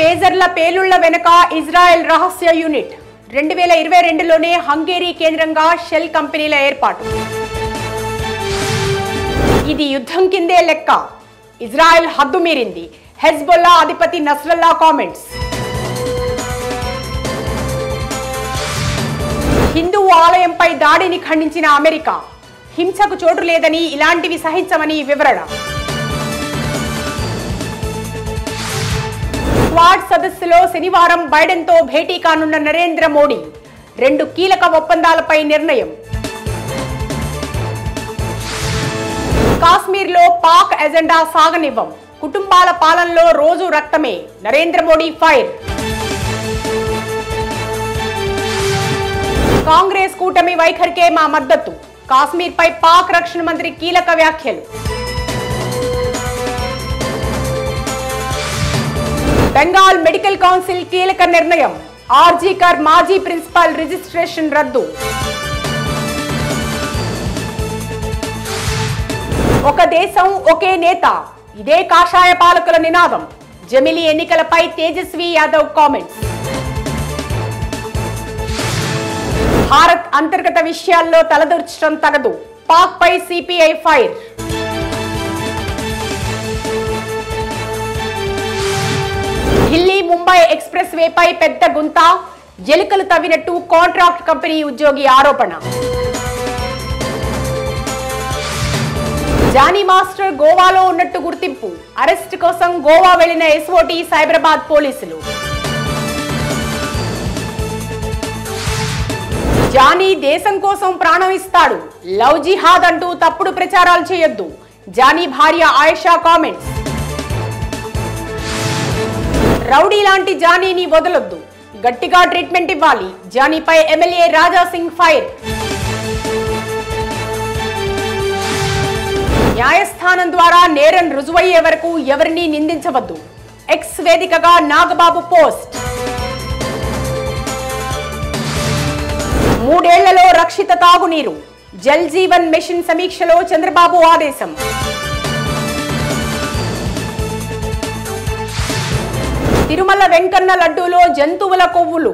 లేజర్ల పేలుళ్ల వెనుక ఇజ్రాయెల్ రహస్య యూనిట్ 2022లోనే హంగేరీ కేంద్రంగా షెల్ కంపెనీల ఏర్పాటు. ఇది యుద్ధం కిందే లెక్క, ఇజ్రాయెల్ హద్దు మీరింది, హెజ్బొల్లా అధిపతి నస్రల్లా కామెంట్స్. హిందూ ఆలయంపై దాడిని ఖండించిన అమెరికా, హింసకు చోటు లేదని, ఇలాంటివి సహించమని వివరణ. క్వాడ్ సదస్సులో శనివారం బైడెన్తో భేటీ కానున్న నరేంద్ర మోడీ, 2 కీలక ఒప్పందాలపై నిర్ణయం. కాశ్మీర్లో పాక్ ఎజెండా సాగనివ్వం, కుటుంబాల పాలనలో రోజు రక్తమే, నరేంద్ర మోడీ ఫైర్. కాంగ్రెస్ కూటమి వైఖరికే మా మద్దతు, కాశ్మీర్పై పాక్ రక్షణ మంత్రి కీలక వ్యాఖ్యలు. బెంగాల్ మెడికల్ కౌన్సిల్ కీలక నిర్ణయం, ఆర్జీకర్ మాజీ ప్రిన్సిపల్ రిజిస్ట్రేషన్ రద్దు. ఒక దేశం ఒకే నేత, ఇదే కాషాయ పాలకుల నినాదం, జమిలీ ఎన్నికలపై తేజస్వి యాదవ్ కామెంట్స్. భారత్ అంతర్గత విషయాల్లో తలదూర్చడం తగదు, పాక్ పై CPI fire. Delhi Mumbai express వేపై పెద్ద గుంత, ఎలుకలు తవ్వినట్టు కాంట్రాక్ట్ కంపెనీ ఉద్యోగి ఆరోపణ. జానీ మాస్టర్ గోవాలో ఉన్నట్టు గుర్తింపు, అరెస్ట్ కోసం గోవా వెళ్లిన ఎస్ఓటీ సైబరాబాద్ పోలీసులు. జానీ దేశం కోసం ప్రాణం ఇస్తాడు, లవ్ జిహాద్ అంటూ తప్పుడు ప్రచారాలు చేయొద్దు, జానీ భార్య ఆయేషా కామెంట్స్. రౌడీ లాంటి జానీని వదలొద్దు, గట్టిగా ట్రీట్మెంట్ ఇవ్వాలి, జానీపై ఎమ్మెల్యే రాజా సింగ్ ఫైర్. న్యాయస్థానం ద్వారా నేరం రుజువయ్యే వరకు ఎవరిని నిందించవద్దు, ఎక్స్ వేదికగా నాగబాబు పోస్ట్. 3 ఏళ్లలో రక్షిత తాగునీరు, జల్ జీవన్ మిషన్ సమీక్షలో చంద్రబాబు ఆదేశం. తిరుమల వెంకన్న లడ్డూలో జంతువుల కొవ్వులు,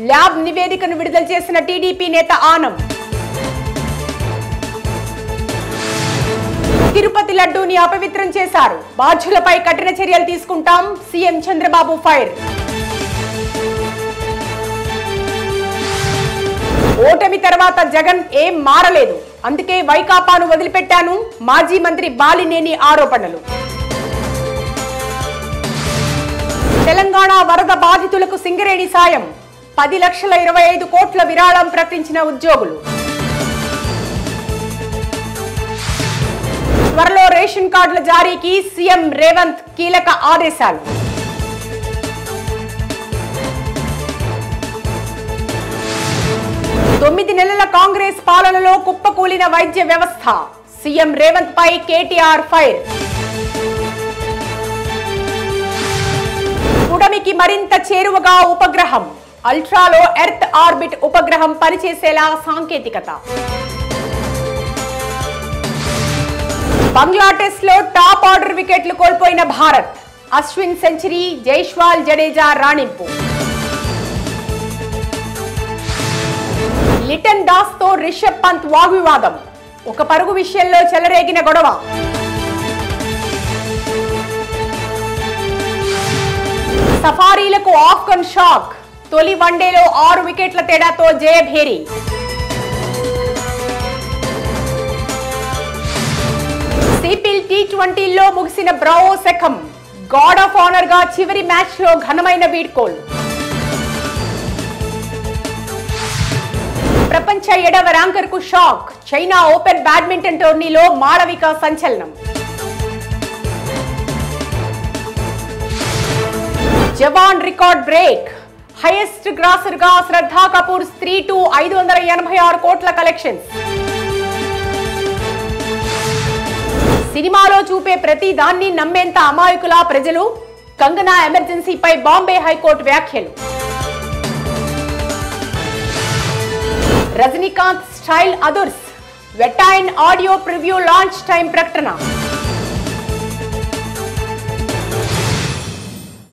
ల్యాబ్ నివేదికను విడుదల చేసిన టీడీపీ నేత ఆనం. తిరుపతి లడ్డూని అపవిత్రం చేశారు, బాధ్యులపై కఠిన చర్యలు తీసుకుంటాం, సీఎం చంద్రబాబు ఫైర్. ఓటమి తర్వాత జగన్ ఏం మారలేదు, అందుకే వైకాపాను వదిలిపెట్టాను, మాజీ మంత్రి బాలినేని ఆరోపణలు. తెలంగాణ వరద బాధితులకు సింగరేణి సాయం, 10,25,00,000 కోట్ల విరాళం ప్రకటించిన ఉద్యోగులు. త్వరలో రేషన్ కార్డుల జారీకి సీఎం రేవంత్ కీలక ఆదేశాలు. తొమ్మిది నెలల కాంగ్రెస్ పాలనలో కుప్పకూలిన వైద్య వ్యవస్థ, సీఎం రేవంత్ పై కేటీఆర్ ఫైర్. కూటమికి మరింత చేరువగా ఉపగ్రహం, అల్ట్రాలో ఎర్త్ ఆర్బిట్ ఉపగ్రహం పనిచేసేలా సాంకేతికత. బంగ్లా టెస్ట్ లో టాప్ ఆర్డర్ వికెట్లు కోల్పోయిన భారత్, అశ్విన్ సెంచరీ, జైస్వాల్ జడేజా రాణింపు. లిటన్ దాస్ తో రిషబ్ పంత్ వాగ్వివాదం, ఒక పరుగు విషయంలో చెలరేగిన గొడవ. సఫారీలకు ఆఫ్ఘన్ షాక్, తొలి వన్డేలో 6 వికెట్ల తేడాతో జయభేరి. సిపిల్ టీ20లో ముగిసిన బ్రావో శకం, గార్డ్ ఆఫ్ ఆనర్ గా చివరి మ్యాచ్ లో ఘనమైన వీడ్కోల్. ప్రపంచ 7వ ర్యాంకర్ కు షాక్, చైనా ఓపెన్ బ్యాడ్మింటన్ టోర్నీలో మాళవిక సంచలనం. జవాన్ రికార్డ్ బ్రేక్, హైయెస్ట్ గ్రాసర్ గా శ్రద్ధా కపూర్ స్త్రీ టు 586 కోట్ల కలెక్షన్స్. సినిమాలో చూపే ప్రతి దాన్ని నమ్మేంత అమాయకుల ప్రజలు, కంగనా ఎమర్జెన్సీపై బాంబే హైకోర్టు వ్యాఖ్యలు. రజనీకాంత్ స్టైల్ అదుర్స్, వెట్టైన్ ఆడియో ప్రివ్యూ లాంచ్ టైం ప్రకటన.